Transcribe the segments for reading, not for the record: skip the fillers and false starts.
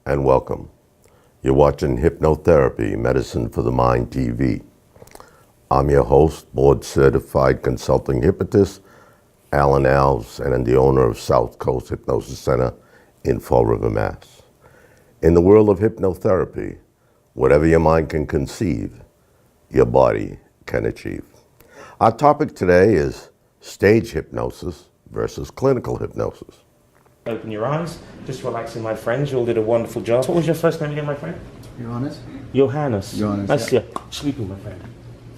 and welcome. You're watching Hypnotherapy, Medicine for the Mind TV. I'm your host, board-certified consulting hypnotist, Alan Alves, and I'm the owner of South Coast Hypnosis Center in Fall River, Mass. In the world of hypnotherapy, whatever your mind can conceive, your body can achieve. Our topic today is stage hypnosis versus clinical hypnosis. Open your eyes, just relaxing, my friends. You all did a wonderful job. What was your first name again, my friend? Johannes. Johannes. That's yeah. Sleeping, my friend.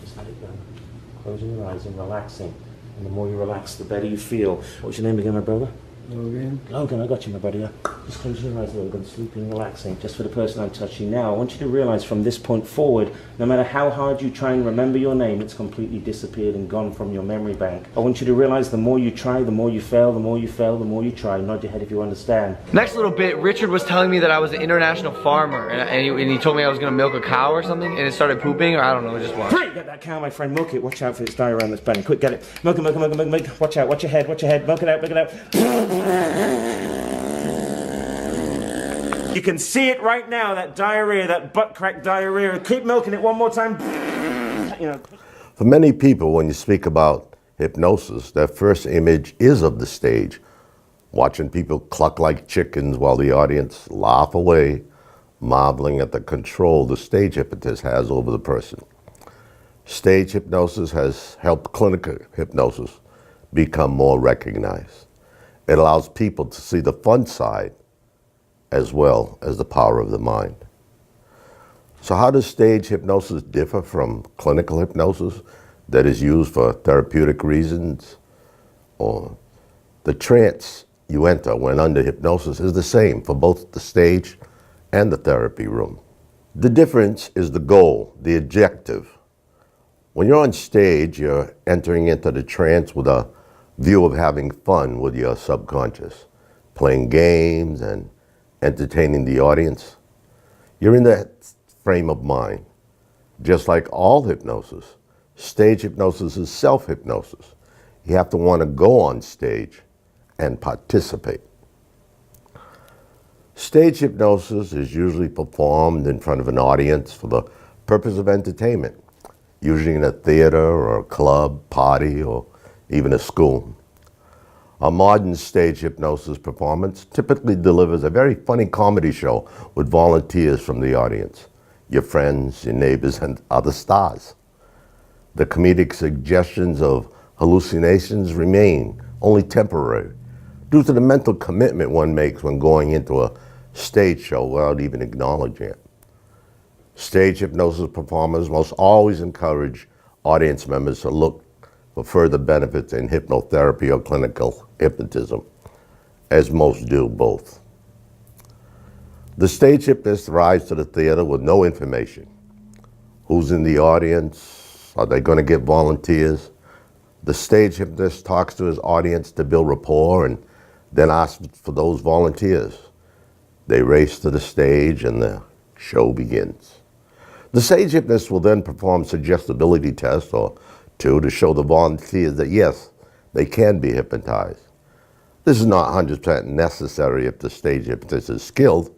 Just let it go. Closing your eyes and relaxing. And the more you relax, the better you feel. What was your name again, my brother? Logan. Logan, I got you, my buddy. Yeah. Just close your eyes, Logan. Sleeping, relaxing. Just for the person I'm touching now. I want you to realize from this point forward, no matter how hard you try and remember your name, it's completely disappeared and gone from your memory bank. I want you to realize the more you try, the more you fail, the more you fail, the more you try. Nod your head if you understand. Next little bit, Richard was telling me that I was an international farmer, and he told me I was gonna milk a cow or something, and it started pooping, or I don't know, it just was. Great, get that cow, my friend. Milk it. Watch out for its diarrhea around this belly. Quick, get it. Milk it, milk it, milk it, milk it, milk it. Watch out. Watch your head. Watch your head. Milk it out. Milk it out. You can see it right now, that diarrhea, that butt crack diarrhea. Keep milking it one more time. You know. For many people, when you speak about hypnosis, their first image is of the stage, watching people cluck like chickens while the audience laugh away, marveling at the control the stage hypnotist has over the person. Stage hypnosis has helped clinical hypnosis become more recognized. It allows people to see the fun side as well as the power of the mind. So how does stage hypnosis differ from clinical hypnosis that is used for therapeutic reasons? Or the trance you enter when under hypnosis is the same for both the stage and the therapy room. The difference is the goal, the objective. When you're on stage, you're entering into the trance with a view of having fun with your subconscious, playing games and entertaining the audience. You're in that frame of mind. Just like all hypnosis, stage hypnosis is self-hypnosis. You have to want to go on stage and participate. Stage hypnosis is usually performed in front of an audience for the purpose of entertainment, usually in a theater or a club, party, or even a school. A modern stage hypnosis performance typically delivers a very funny comedy show with volunteers from the audience, your friends, your neighbors, and other stars. The comedic suggestions of hallucinations remain only temporary due to the mental commitment one makes when going into a stage show without even acknowledging it. Stage hypnosis performers must always encourage audience members to look for further benefits in hypnotherapy or clinical hypnotism, as most do both. The stage hypnotist arrives to the theater with no information. Who's in the audience? Are they going to get volunteers? The stage hypnotist talks to his audience to build rapport and then asks for those volunteers. They race to the stage and the show begins. The stage hypnotist will then perform suggestibility tests or two to show the volunteers that yes, they can be hypnotized. This is not 100% necessary if the stage hypnotist is skilled,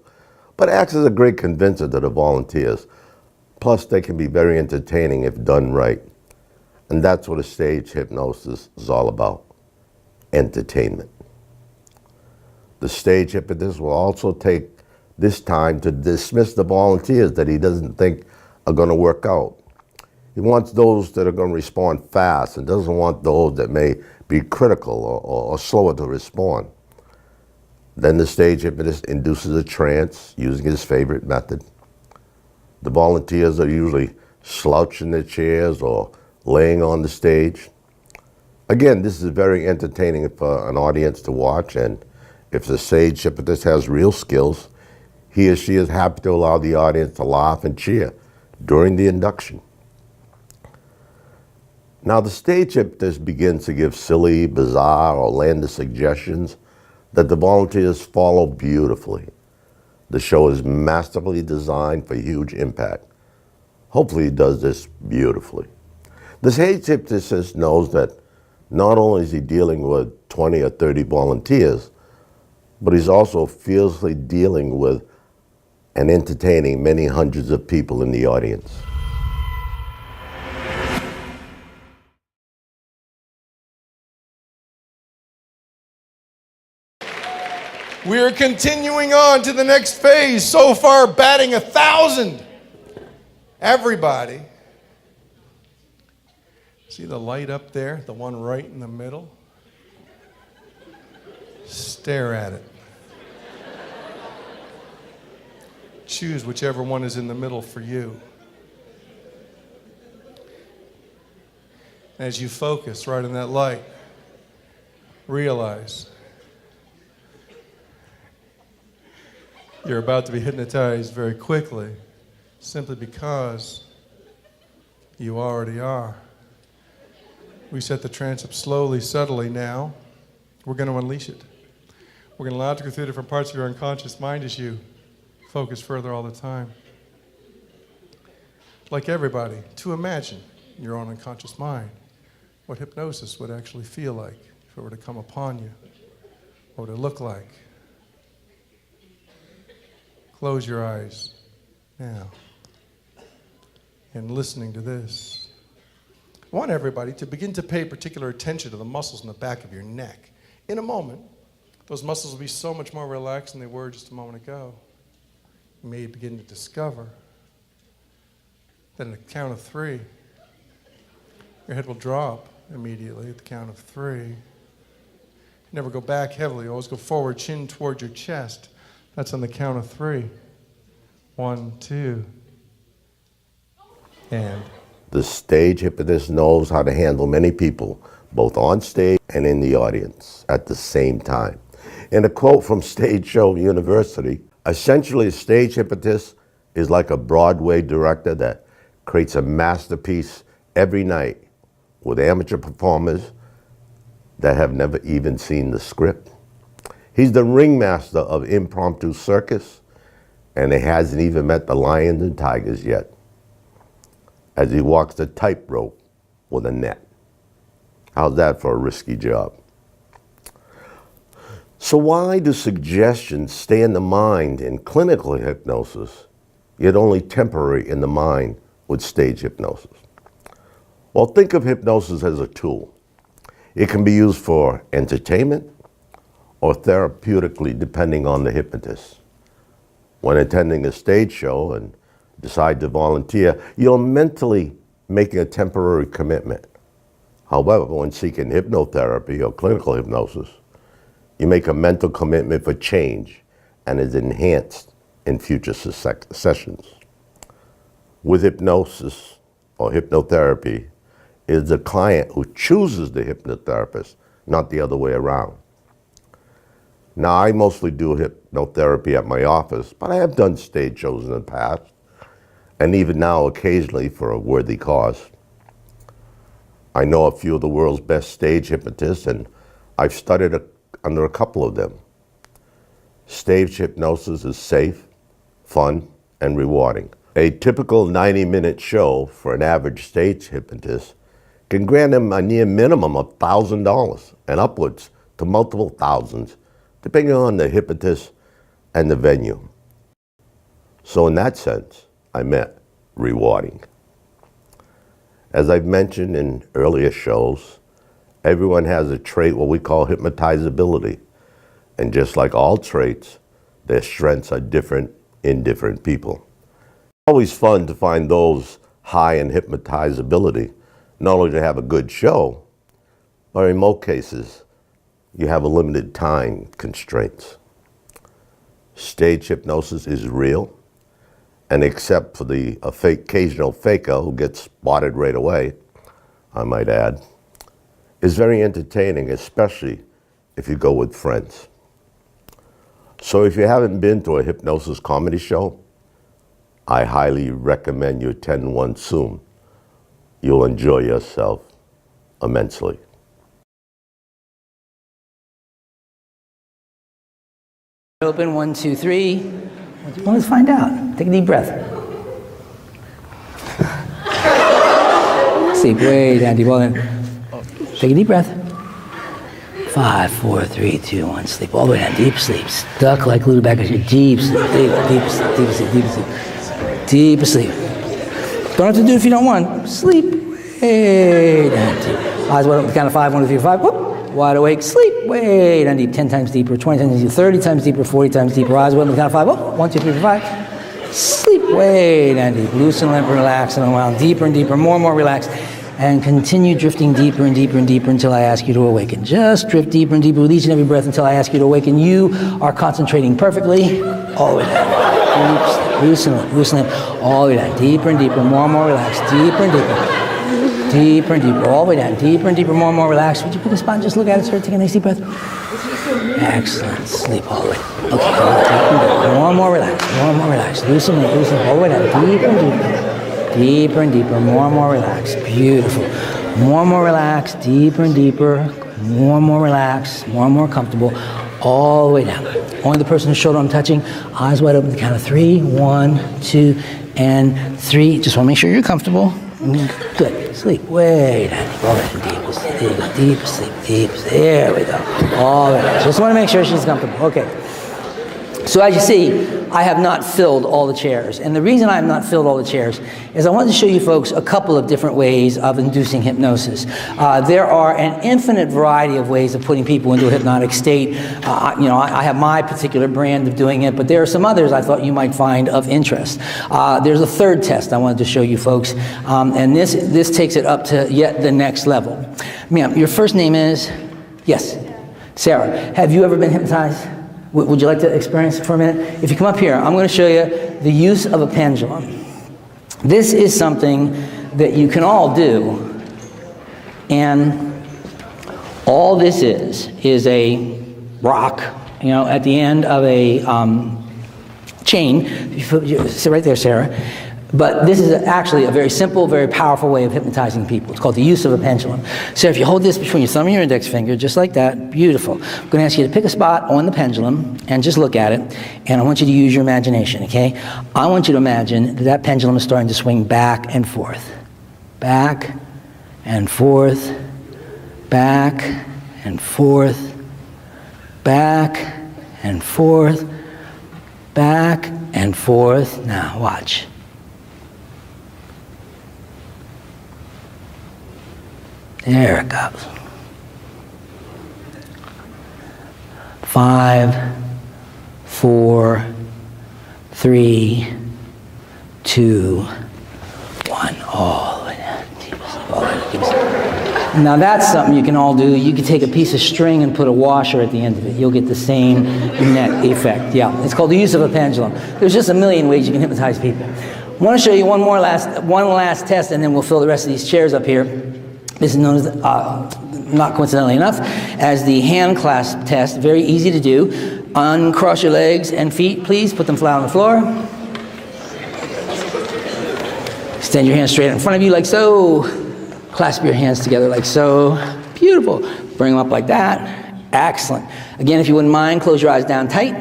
but acts as a great convincer to the volunteers. Plus, they can be very entertaining if done right. And that's what a stage hypnosis is all about, entertainment. The stage hypnotist will also take this time to dismiss the volunteers that he doesn't think are going to work out. He wants those that are going to respond fast and doesn't want those that may be critical or slower to respond. Then the stage hypnotist induces a trance using his favorite method. The volunteers are usually slouching their chairs or laying on the stage. Again, this is very entertaining for an audience to watch, and if the stage hypnotist has real skills, he or she is happy to allow the audience to laugh and cheer during the induction. Now, the stage hypnotist begins to give silly, bizarre, or outlandish suggestions that the volunteers follow beautifully. The show is masterfully designed for huge impact. Hopefully, he does this beautifully. The stage hypnotist knows that not only is he dealing with 20 or 30 volunteers, but he's also fiercely dealing with and entertaining many hundreds of people in the audience. We are continuing on to the next phase. So far, batting 1,000. Everybody. See the light up there, the one right in the middle? Stare at it. Choose whichever one is in the middle for you. As you focus right on that light, realize you're about to be hypnotized very quickly, simply because you already are. We set the trance up slowly, subtly now. We're going to unleash it. We're going to allow it to go through different parts of your unconscious mind as you focus further all the time. Like everybody, to imagine your own unconscious mind, what hypnosis would actually feel like if it were to come upon you. What would it look like? Close your eyes now. And listening to this, I want everybody to begin to pay particular attention to the muscles in the back of your neck. In a moment, those muscles will be so much more relaxed than they were just a moment ago. You may begin to discover that at the count of 3, your head will drop immediately at the count of 3. Never go back heavily. Always go forward, chin toward your chest. That's on the count of 3. 1, 2, and... The stage hypnotist knows how to handle many people, both on stage and in the audience at the same time. In a quote from Stage Show University, essentially a stage hypnotist is like a Broadway director that creates a masterpiece every night with amateur performers that have never even seen the script. He's the ringmaster of impromptu circus, and he hasn't even met the lions and tigers yet, as he walks the tightrope with a net. How's that for a risky job? So why do suggestions stay in the mind in clinical hypnosis, yet only temporary in the mind with stage hypnosis? Well, think of hypnosis as a tool. It can be used for entertainment or therapeutically, depending on the hypnotist. When attending a stage show and decide to volunteer, you're mentally making a temporary commitment. However, when seeking hypnotherapy or clinical hypnosis, you make a mental commitment for change and is enhanced in future sessions. With hypnosis or hypnotherapy, it is the client who chooses the hypnotherapist, not the other way around. Now, I mostly do hypnotherapy at my office, but I have done stage shows in the past, and even now occasionally for a worthy cause. I know a few of the world's best stage hypnotists, and I've studied under a couple of them. Stage hypnosis is safe, fun, and rewarding. A typical 90-minute show for an average stage hypnotist can grant him a near minimum of $1,000 and upwards to multiple thousands, depending on the hypnotist and the venue. So in that sense, I meant rewarding. As I've mentioned in earlier shows, everyone has a trait what we call hypnotizability. And just like all traits, their strengths are different in different people. It's always fun to find those high in hypnotizability, not only to have a good show, but in most cases, you have a limited time constraints. Stage hypnosis is real, and except for the occasional faker who gets spotted right away, I might add, is very entertaining, especially if you go with friends. So if you haven't been to a hypnosis comedy show, I highly recommend you attend one soon. You'll enjoy yourself immensely. Open, 1, 2, 3. Well, let's find out. Take a deep breath. Sleep way down deep. Well, then, take a deep breath. 5, 4, 3, 2, 1. Sleep all the way down. Deep sleep. Stuck like glued back into your deep sleep. Deep sleep. Deep sleep. Deep sleep. Deep sleep. Don't have to do it if you don't want. Sleep way down deep. Eyes wide open. Count of 5. 1, 2, 3, 5. Whoop. Wide awake. Sleep way down deep. 10 times deeper. 20 times deeper. 30 times deeper. 40 times deeper. Eyes wide open. Count of 5. Whoop. 1, 2, 3, 4, 5. Sleep way down deep. Loosen, limp, relax, and unwound. Deeper and deeper. More and more relaxed. And continue drifting deeper and deeper and deeper until I ask you to awaken. Just drift deeper and deeper with each and every breath until I ask you to awaken. You are concentrating perfectly. All the way down. Loosen up, loosen up. All the way down. Deeper and deeper. More and more relaxed. Deeper and deeper. Deeper and deeper. All the way down. Deeper and deeper. More and more relaxed. Would you pick a spot and just look at it, sir? Take a nice deep breath. Excellent. Sleep all the way. Okay, more and more relaxed. More and more relaxed. Loosen up, loosen up. All the way down. Deeper and deeper. Deeper and deeper, more and more relaxed. Beautiful. More and more relaxed, deeper and deeper, more and more relaxed, more and more comfortable, all the way down. Only the person whose shoulder I'm touching, eyes wide open at the count of 3. 1, 2, and 3. Just want to make sure you're comfortable. Good. Sleep way down. All the way down. Deep sleep. There you go. Deep sleep. Deep sleep. There we go. All the way down. Just want to make sure she's comfortable. Okay. So as you see, I have not filled all the chairs. And the reason I have not filled all the chairs is I wanted to show you folks a couple of different ways of inducing hypnosis. There are an infinite variety of ways of putting people into a hypnotic state. I have my particular brand of doing it, but there are some others I thought you might find of interest. There's a third test I wanted to show you folks, and this takes it up to yet the next level. Ma'am, your first name is? Yes, Sarah. Have you ever been hypnotized? Would you like to experience it for a minute? If you come up here, I'm going to show you the use of a pendulum. This is something that you can all do, and all this is a rock, at the end of a chain. You sit right there, Sarah. But this is actually a very simple, very powerful way of hypnotizing people. It's called the use of a pendulum. So if you hold this between your thumb and your index finger, just like that, beautiful. I'm going to ask you to pick a spot on the pendulum and just look at it. And I want you to use your imagination, okay? I want you to imagine that that pendulum is starting to swing back and forth. Back and forth. Back and forth. Back and forth. Back and forth. Now watch. There it goes. 5, 4, 3, 2, 1. All the way down. Now that's something you can all do. You can take a piece of string and put a washer at the end of it. You'll get the same net effect. Yeah, it's called the use of a pendulum. There's just a million ways you can hypnotize people. I want to show you one last test, and then we'll fill the rest of these chairs up here. This is known as, not coincidentally enough, as the hand clasp test. Very easy to do. Uncross your legs and feet, please. Put them flat on the floor. Extend your hands straight in front of you like so. Clasp your hands together like so. Beautiful. Bring them up like that. Excellent. Again, if you wouldn't mind, close your eyes down tight.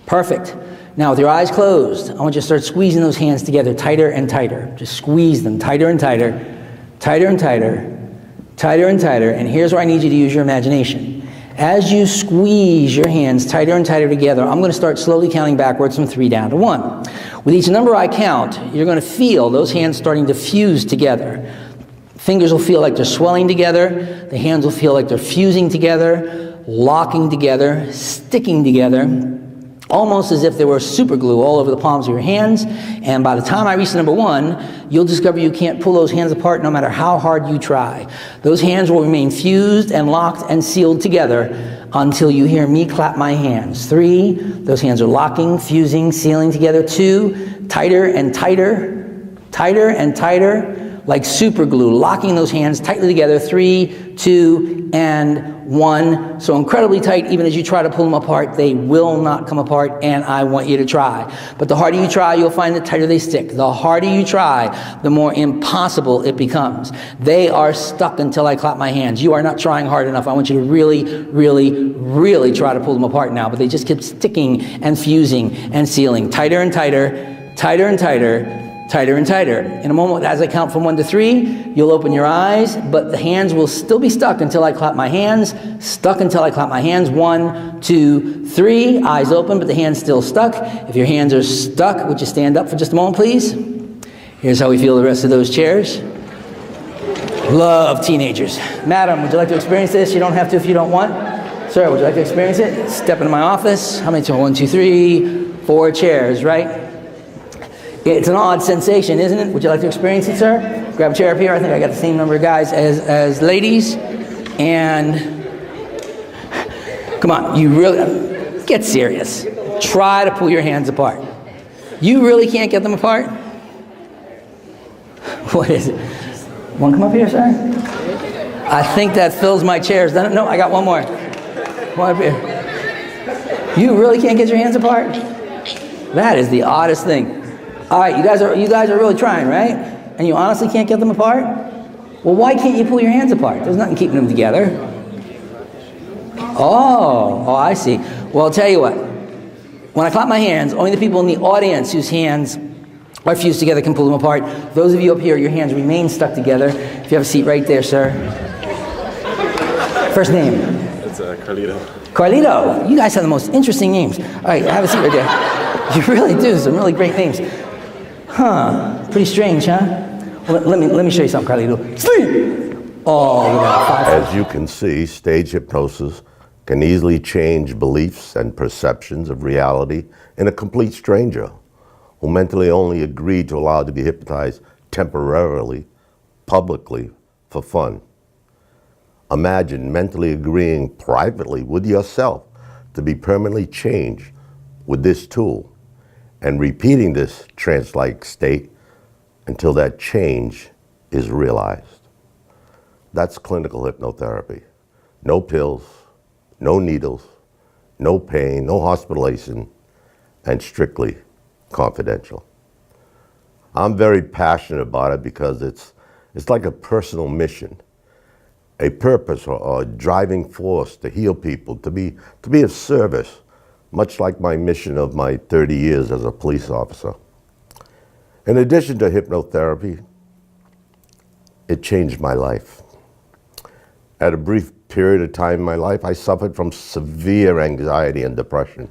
Perfect. Now with your eyes closed, I want you to start squeezing those hands together tighter and tighter. Just squeeze them tighter and tighter. Tighter and tighter, tighter and tighter, and here's where I need you to use your imagination. As you squeeze your hands tighter and tighter together, I'm going to start slowly counting backwards from 3 down to 1. With each number I count, you're going to feel those hands starting to fuse together. Fingers will feel like they're swelling together, the hands will feel like they're fusing together, locking together, sticking together, almost as if there were super glue all over the palms of your hands. And by the time I reach number 1, you'll discover you can't pull those hands apart no matter how hard you try. Those hands will remain fused and locked and sealed together until you hear me clap my hands. 3, those hands are locking, fusing, sealing together. 2, tighter and tighter, tighter and tighter, like super glue, locking those hands tightly together. 3, 2, and 1. So incredibly tight, even as you try to pull them apart, they will not come apart, and I want you to try. But the harder you try, you'll find the tighter they stick. The harder you try, the more impossible it becomes. They are stuck until I clap my hands. You are not trying hard enough. I want you to really, really, really try to pull them apart now, but they just keep sticking and fusing and sealing. Tighter and tighter, tighter and tighter, tighter and tighter. In a moment, as I count from 1 to 3, you'll open your eyes, but the hands will still be stuck until I clap my hands. Stuck until I clap my hands. 1, 2, 3. Eyes open, but the hands still stuck. If your hands are stuck, would you stand up for just a moment, please? Here's how we feel the rest of those chairs. Love teenagers. Madam, would you like to experience this? You don't have to if you don't want. Sir, would you like to experience it? Step into my office. How many chairs? 1, 2, 3, 4 chairs, right? It's an odd sensation, isn't it? Would you like to experience it, sir? Grab a chair up here. I think I got the same number of guys as ladies. And come on, you really, get serious. Try to pull your hands apart. You really can't get them apart? What is it? Want to come up here, sir? I think that fills my chairs. No, I got one more. One up here. You really can't get your hands apart? That is the oddest thing. All right, you guys are really trying, right? And you honestly can't get them apart? Well, why can't you pull your hands apart? There's nothing keeping them together. Oh, I see. Well, I'll tell you what. When I clap my hands, only the people in the audience whose hands are fused together can pull them apart. Those of you up here, your hands remain stuck together. If you have a seat right there, sir. First name? It's Carlito. Carlito. You guys have the most interesting names. All right, have a seat right there. You really do. Some really great names. Huh. Pretty strange, huh? Well, let me show you something, Carlito. Sleep! Oh, we got 5. As you can see, stage hypnosis can easily change beliefs and perceptions of reality in a complete stranger who mentally only agreed to allow to be hypnotized temporarily, publicly, for fun. Imagine mentally agreeing privately with yourself to be permanently changed with this tool and repeating this trance-like state until that change is realized. That's clinical hypnotherapy. No pills, no needles, no pain, no hospitalization, and strictly confidential. I'm very passionate about it because it's like a personal mission, a purpose or a driving force to heal people, to be of service, much like my mission of my 30 years as a police officer. In addition to hypnotherapy, it changed my life. At a brief period of time in my life, I suffered from severe anxiety and depression.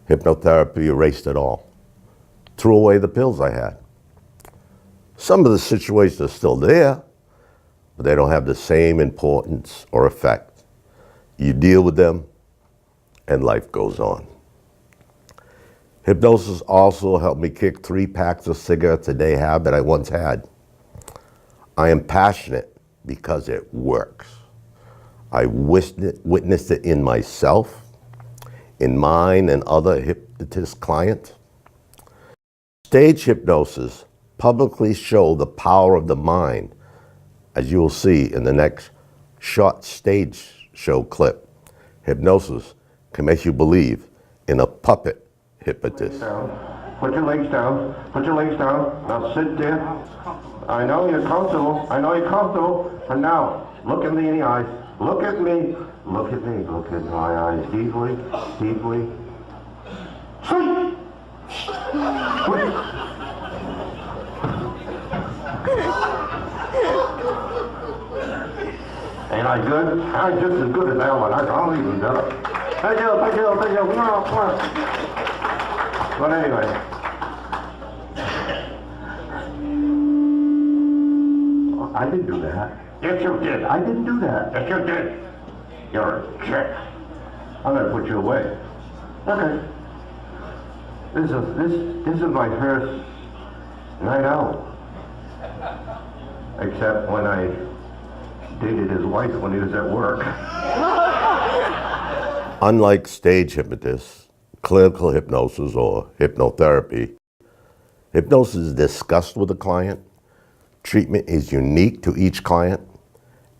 Hypnotherapy erased it all, threw away the pills I had. Some of the situations are still there, but they don't have the same importance or effect. You deal with them, and life goes on. Hypnosis also helped me kick 3 packs of cigarettes a day habit I once had. I am passionate because it works. I witnessed it in myself, in mine and other hypnotist clients. Stage hypnosis publicly show the power of the mind, as you will see in the next short stage show clip. Hypnosis can make you believe in a puppet hypnotist. Put your legs down. Put your legs down. Now sit there. I know you're comfortable. I know you're comfortable. And now, look at me in the eyes. Look at me. Look at me. Look at my eyes deeply, deeply. Sleep. Ain't I good? I'm just as good as Alan. I'll even better. Thank you, thank you, thank you. But anyway. I didn't do that. Yes, you did. I didn't do that. Yes, you did. You're a jerk. I'm gonna put you away. Okay. This is my first night out. Except when I dated his wife when he was at work. Unlike stage hypnotists, clinical hypnosis or hypnotherapy, hypnosis is discussed with the client, treatment is unique to each client,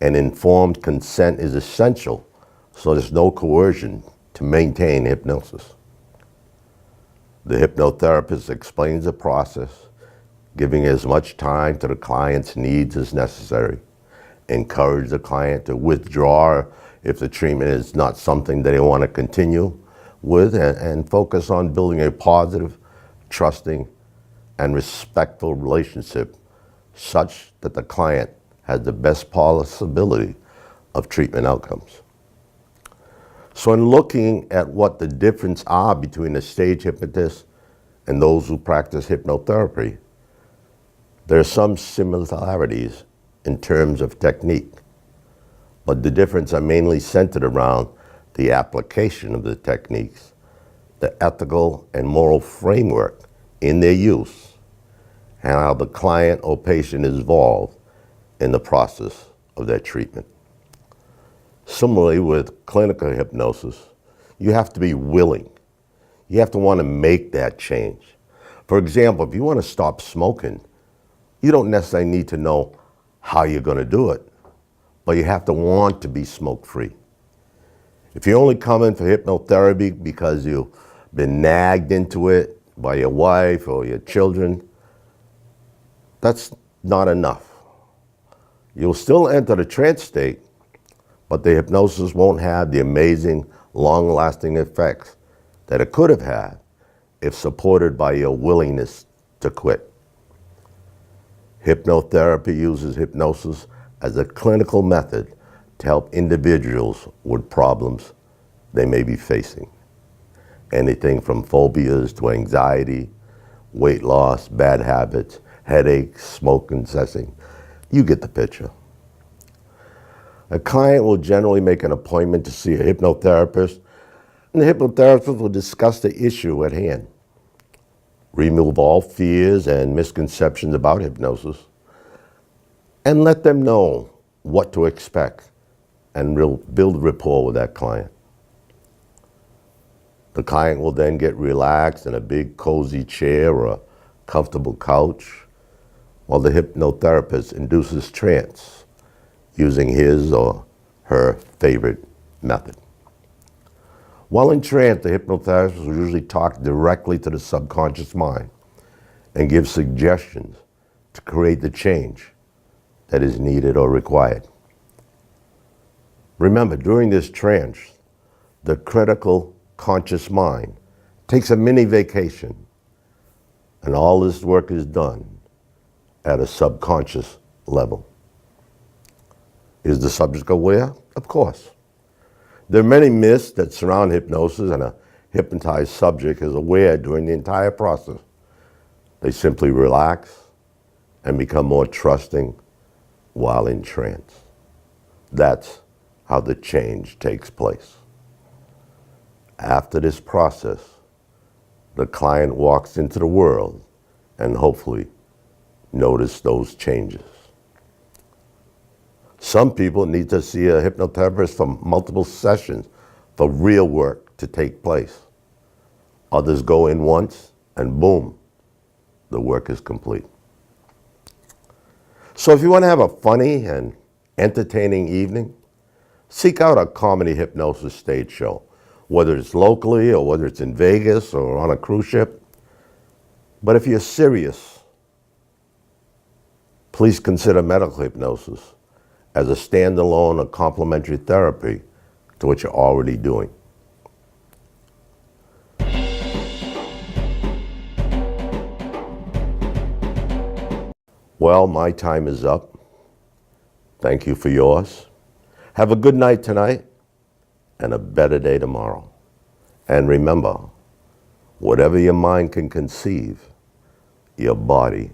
and informed consent is essential, so there's no coercion to maintain hypnosis. The hypnotherapist explains the process, giving as much time to the client's needs as necessary. Encourage the client to withdraw if the treatment is not something that they want to continue with, and focus on building a positive, trusting, and respectful relationship such that the client has the best possibility of treatment outcomes. So in looking at what the difference are between a stage hypnotist and those who practice hypnotherapy, there are some similarities in terms of technique, but the difference are mainly centered around the application of the techniques, the ethical and moral framework in their use, and how the client or patient is involved in the process of their treatment. Similarly, with clinical hypnosis, you have to be willing. You have to want to make that change. For example, if you want to stop smoking, you don't necessarily need to know how you're going to do it, but you have to want to be smoke-free. If you only come in for hypnotherapy because you've been nagged into it by your wife or your children, that's not enough. You'll still enter the trance state, but the hypnosis won't have the amazing, long-lasting effects that it could have had if supported by your willingness to quit. Hypnotherapy uses hypnosis as a clinical method to help individuals with problems they may be facing. Anything from phobias to anxiety, weight loss, bad habits, headaches, smoking cessing. You get the picture. A client will generally make an appointment to see a hypnotherapist, and the hypnotherapist will discuss the issue at hand, remove all fears and misconceptions about hypnosis, and let them know what to expect and build rapport with that client. The client will then get relaxed in a big cozy chair or a comfortable couch while the hypnotherapist induces trance using his or her favorite method. While in trance, the hypnotherapist will usually talk directly to the subconscious mind and give suggestions to create the change that is needed or required. Remember, during this trance, the critical conscious mind takes a mini vacation, and all this work is done at a subconscious level. Is the subject aware? Of course. There are many myths that surround hypnosis, and a hypnotized subject is aware during the entire process. They simply relax and become more trusting while in trance. That's how the change takes place. After this process, the client walks into the world and hopefully notice those changes. Some people need to see a hypnotherapist for multiple sessions for real work to take place. Others go in once and boom, the work is complete. So if you want to have a funny and entertaining evening, seek out a comedy hypnosis stage show, whether it's locally or whether it's in Vegas or on a cruise ship. But if you're serious, please consider medical hypnosis as a standalone or complementary therapy to what you're already doing. Well, my time is up. Thank you for yours. Have a good night tonight and a better day tomorrow. And remember, whatever your mind can conceive, your body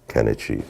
can achieve.